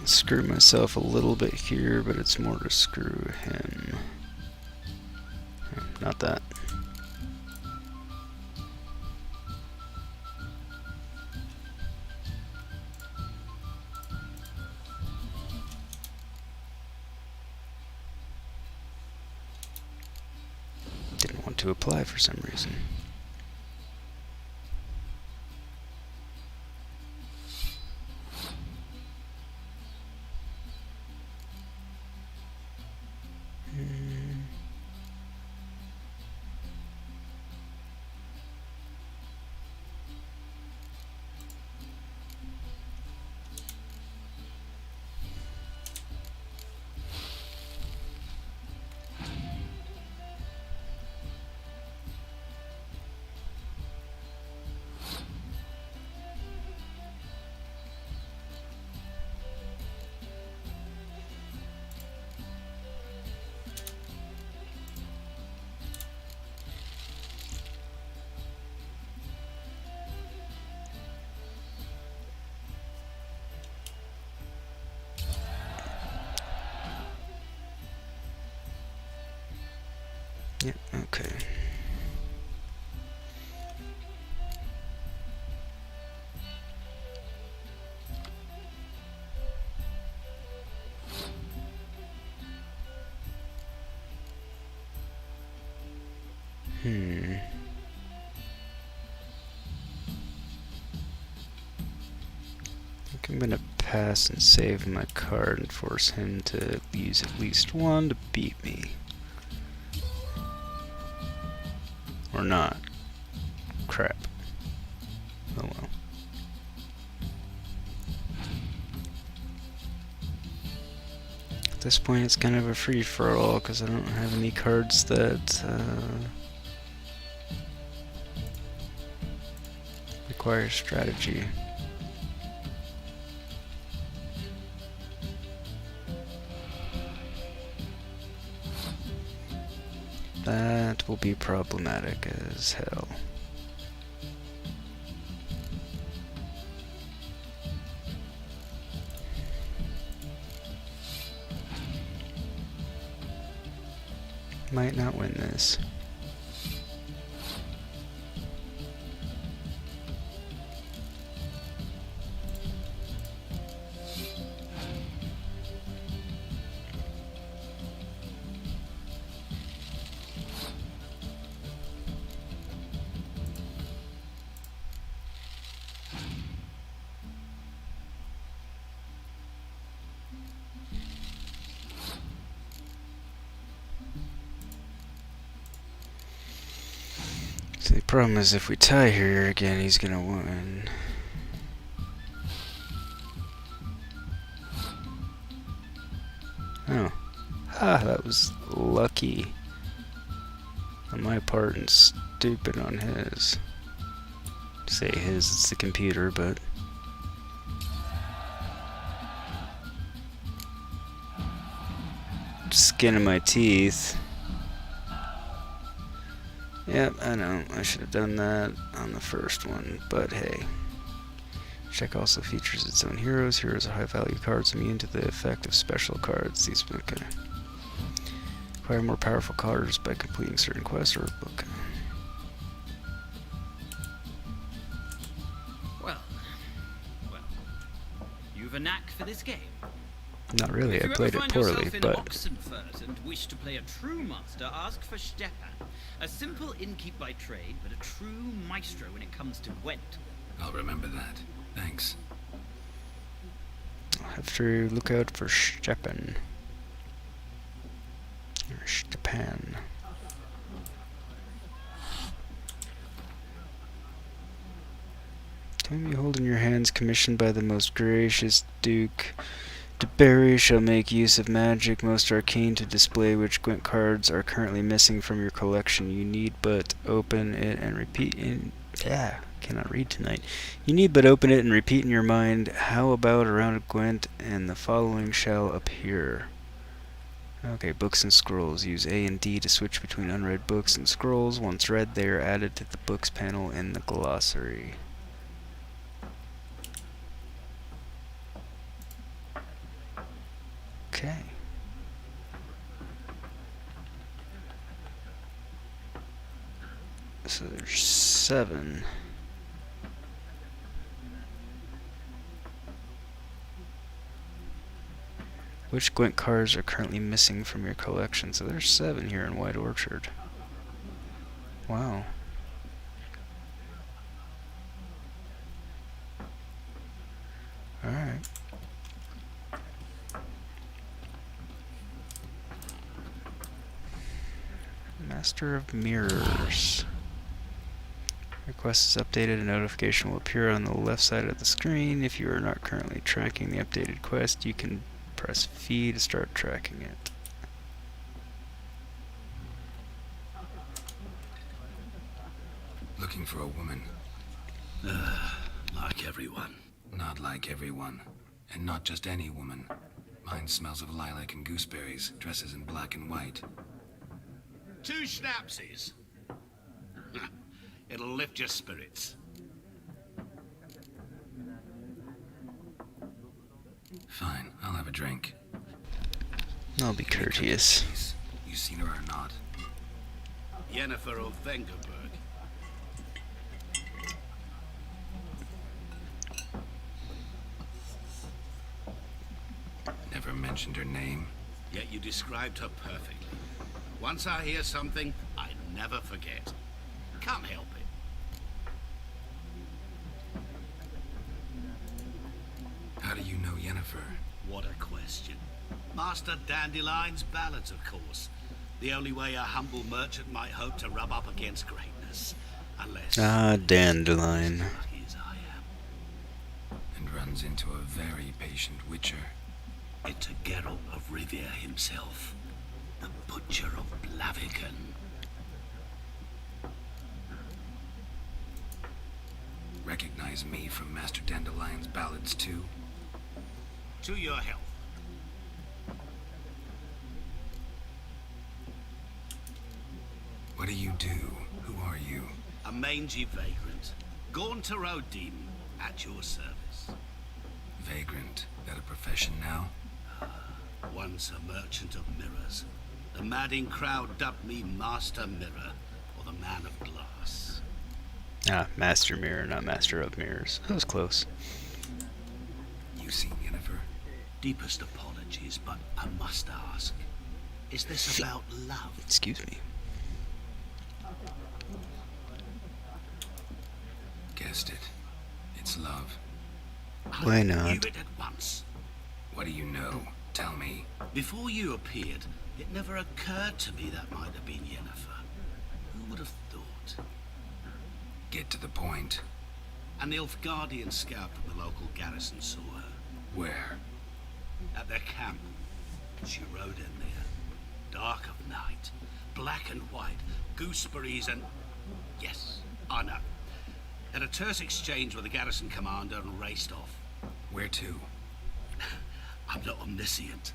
Screw myself a little bit here, but it's more to screw him. Not that. Didn't want to apply for some reason. Yeah, okay. I think I'm gonna pass and save my card and force him to use at least one to beat me. Or not. Crap. Oh well. At this point it's kind of a free-for-all because I don't have any cards that require strategy. That will be problematic as hell. Might not win this. So the problem is if we tie here again, he's gonna win. Oh. Ah, that was lucky on my part and stupid on his. Say his, it's the computer, but skin of my teeth. Yep, I know. I should have done that on the first one, but hey. Check also features its own heroes. Heroes are high-value cards immune to the effect of special cards. These okay. Acquire more powerful cards by completing certain quests or book. Well, you've a knack for this game. Not really. I played it poorly, but Oxenfurt and wish to play a true master, ask for Stepan. A simple innkeep by trade, but a true maestro when it comes to Gwent. I'll remember that. Thanks. I'll have to look out for Stepan. Or Stepan. Time you hold in your hands, commissioned by the most gracious Duke de Berry, shall make use of magic most arcane to display which Gwent cards are currently missing from your collection. You need but open it and repeat in... cannot read tonight. You need but open it and repeat in your mind, how about a round of Gwent, and the following shall appear. Okay, books and scrolls. Use A and D to switch between unread books and scrolls. Once read, they are added to the books panel in the glossary. Okay. So there's 7. Which Gwent cards are currently missing from your collection? So there's 7 here in White Orchard. Wow. Alright. Master of Mirrors. Request is updated. A notification will appear on the left side of the screen. If you are not currently tracking the updated quest, you can press V to start tracking it. Looking for a woman. Like everyone. Not like everyone. And not just any woman. Mine smells of lilac and gooseberries, dresses in black and white. 2 schnapsies. It'll lift your spirits. Fine, I'll have a drink. I'll be courteous. You seen her or not? Yennefer of Vengerberg. Never mentioned her name. Yet you described her perfectly. Once I hear something, I never forget. Can't help it. How do you know Yennefer? What a question. Master Dandelion's ballads, of course. The only way a humble merchant might hope to rub up against greatness. Unless... Ah, Dandelion. As I am. And runs into a very patient witcher. Into Geralt of Rivia himself. The Butcher of Blaviken. Recognize me from Master Dandelion's ballads too? To your health. What do you do? Who are you? A mangy vagrant. Gaunter demon at your service. Vagrant? That a profession now? Once a merchant of mirrors. The madding crowd dubbed me Master Mirror, or the Man of Glass. Ah, Master Mirror, not Master of Mirrors. That was close. You seen Yennefer? Deepest apologies, but I must ask. Is this about love? Excuse me. Guessed it. It's love. Why I not? knew it at once. What do you know? Tell me. Before you appeared, it never occurred to me that might have been Yennefer. Who would have thought? Get to the point. An Nilfgaardian scout from the local garrison saw her. Where? At their camp. She rode in there. Dark of night. Black and white. Gooseberries and... Yes, I know. Had a terse exchange with the garrison commander and raced off. Where to? I'm not omniscient.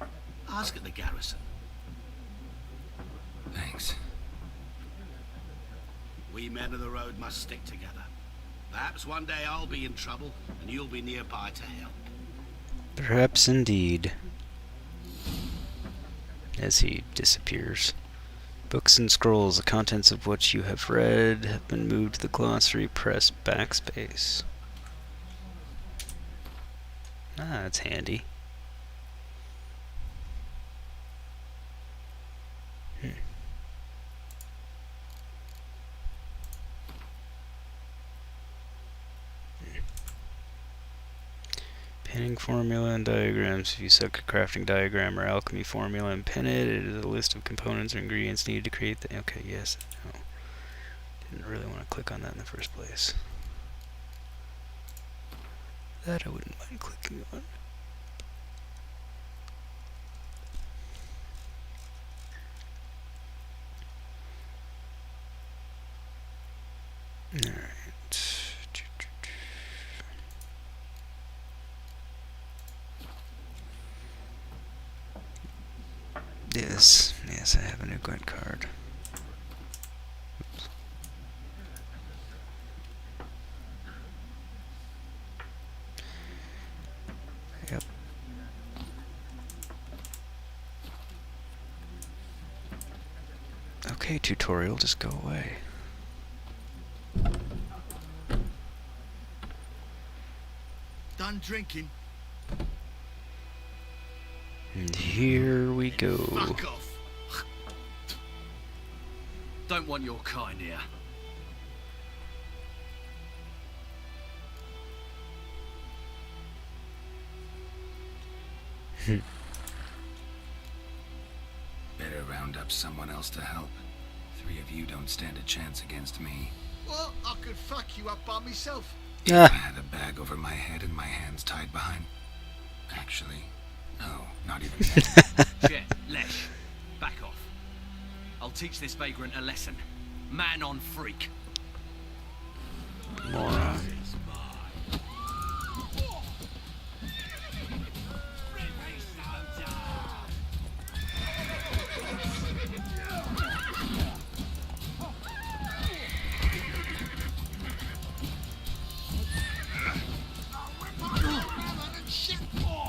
Ask at the garrison. Thanks. We men of the road must stick together. Perhaps one day I'll be in trouble and you'll be nearby to help. Perhaps indeed. As he disappears. Books and scrolls, the contents of which you have read have been moved to the glossary. Press backspace. Ah, that's handy. Pinning formula and diagrams. If you suck a crafting diagram or alchemy formula and pin it, it is a list of components or ingredients needed to create the... Okay, yes. No. Didn't really want to click on that in the first place. That I wouldn't mind clicking on. Alright. Yes, I have a new Gwent card. Oops. Yep. Okay, tutorial, just go away. Done drinking. And here we go. Fuck off. Don't want your kind here. Better round up someone else to help. 3 of you don't stand a chance against me. Well, I could fuck you up by myself. If I had a bag over my head and my hands tied behind... Actually, no, not even that. Shit, Lesh. Back off. I'll teach this vagrant a lesson. Man on freak. Morhen.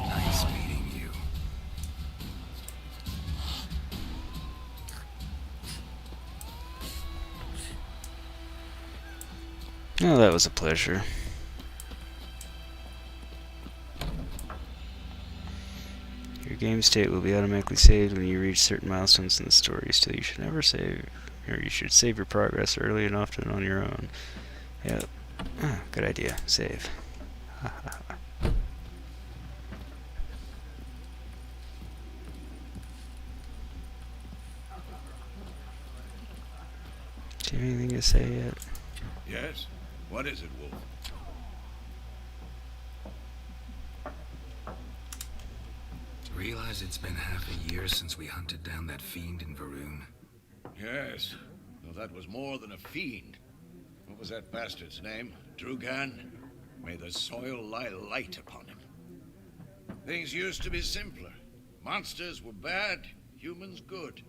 Nice meeting you. Oh, that was a pleasure. Your game state will be automatically saved when you reach certain milestones in the story, still you should never save, or you should save your progress early and often on your own. Yep. Ah, good idea. Save. Ha ha ha. Do you have anything to say yet? Yes? What is it, Wolf? Realize it's been half a year since we hunted down that fiend in Varun? Yes. Well, that was more than a fiend. What was that bastard's name? Drugan? May the soil lie light upon him. Things used to be simpler. Monsters were bad, humans good.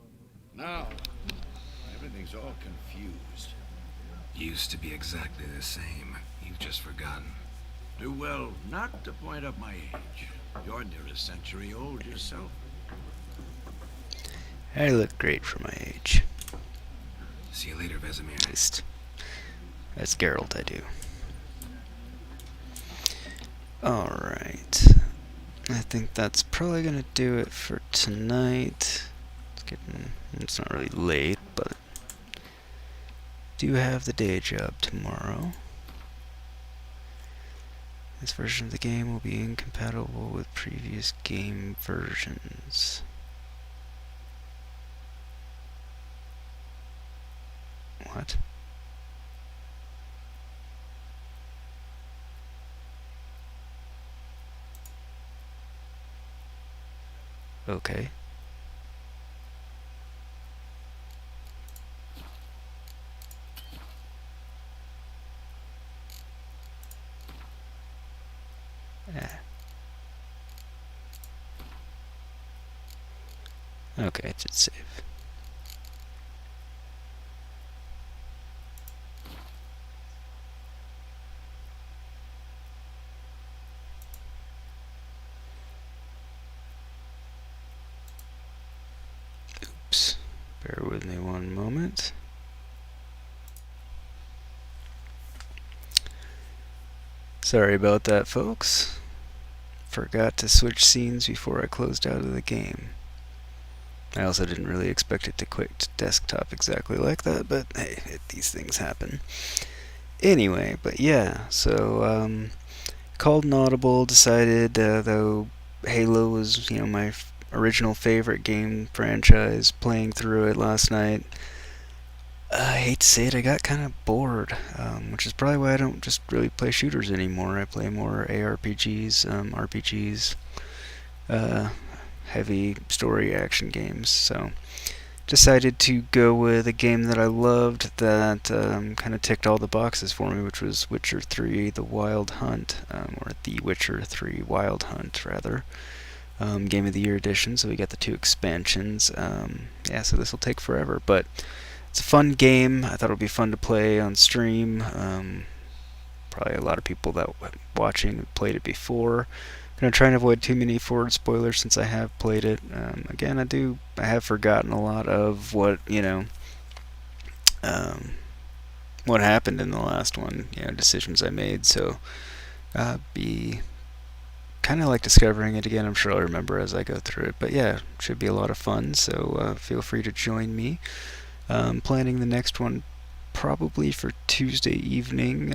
Now, everything's all confused. Used to be exactly the same. You've just forgotten. Do well not to point up my age. You're near a century old yourself. I look great for my age. See you later, Vesemir. At least, as Geralt, I do. Alright. I think that's probably gonna do it for tonight. It's not really late, but do have the day job tomorrow. This version of the game will be incompatible with previous game versions. What? Okay. Yeah. Okay, it did save. Oops. Bear with me one moment. Sorry about that, folks. Forgot to switch scenes before I closed out of the game. I also didn't really expect it to quit to desktop exactly like that, but hey, these things happen. Anyway, but yeah, so called an audible, decided though Halo was, my original favorite game franchise, playing through it last night, I hate to say it, I got kind of bored, which is probably why I don't just really play shooters anymore. I play more ARPGs, RPGs, uh, heavy story action games. So decided to go with a game that I loved that kind of ticked all the boxes for me, which was Witcher 3: The Wild Hunt, or The Witcher 3: Wild Hunt, rather. Game of the Year edition, so we got the 2 expansions. Yeah, so this will take forever, but it's a fun game. I thought it would be fun to play on stream. Probably a lot of people that watching have played it before. I'm gonna try and avoid too many forward spoilers since I have played it. Again, I have forgotten a lot of what what happened in the last one. Decisions I made. So be kind of like discovering it again. I'm sure I'll remember as I go through it. But yeah, should be a lot of fun. So feel free to join me. Planning the next one probably for Tuesday evening,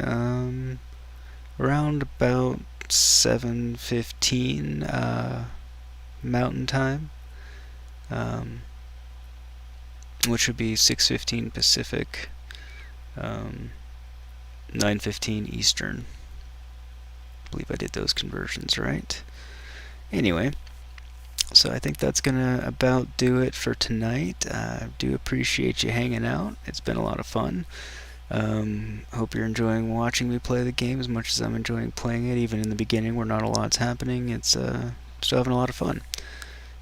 around about 7:15 Mountain Time, which would be 6:15 Pacific, 9:15 Eastern. I believe I did those conversions right. Anyway, so I think that's gonna about do it for tonight. I do appreciate you hanging out. It's been a lot of fun. Hope you're enjoying watching me play the game as much as I'm enjoying playing it. Even in the beginning where not a lot's happening, it's still having a lot of fun.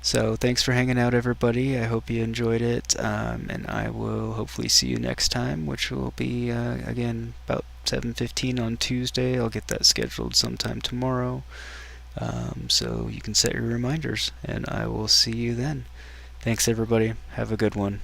So thanks for hanging out, everybody. I hope you enjoyed it, and I will hopefully see you next time, which will be again about 7:15 on Tuesday. I'll get that scheduled sometime tomorrow. So you can set your reminders, and I will see you then. Thanks, everybody. Have a good one.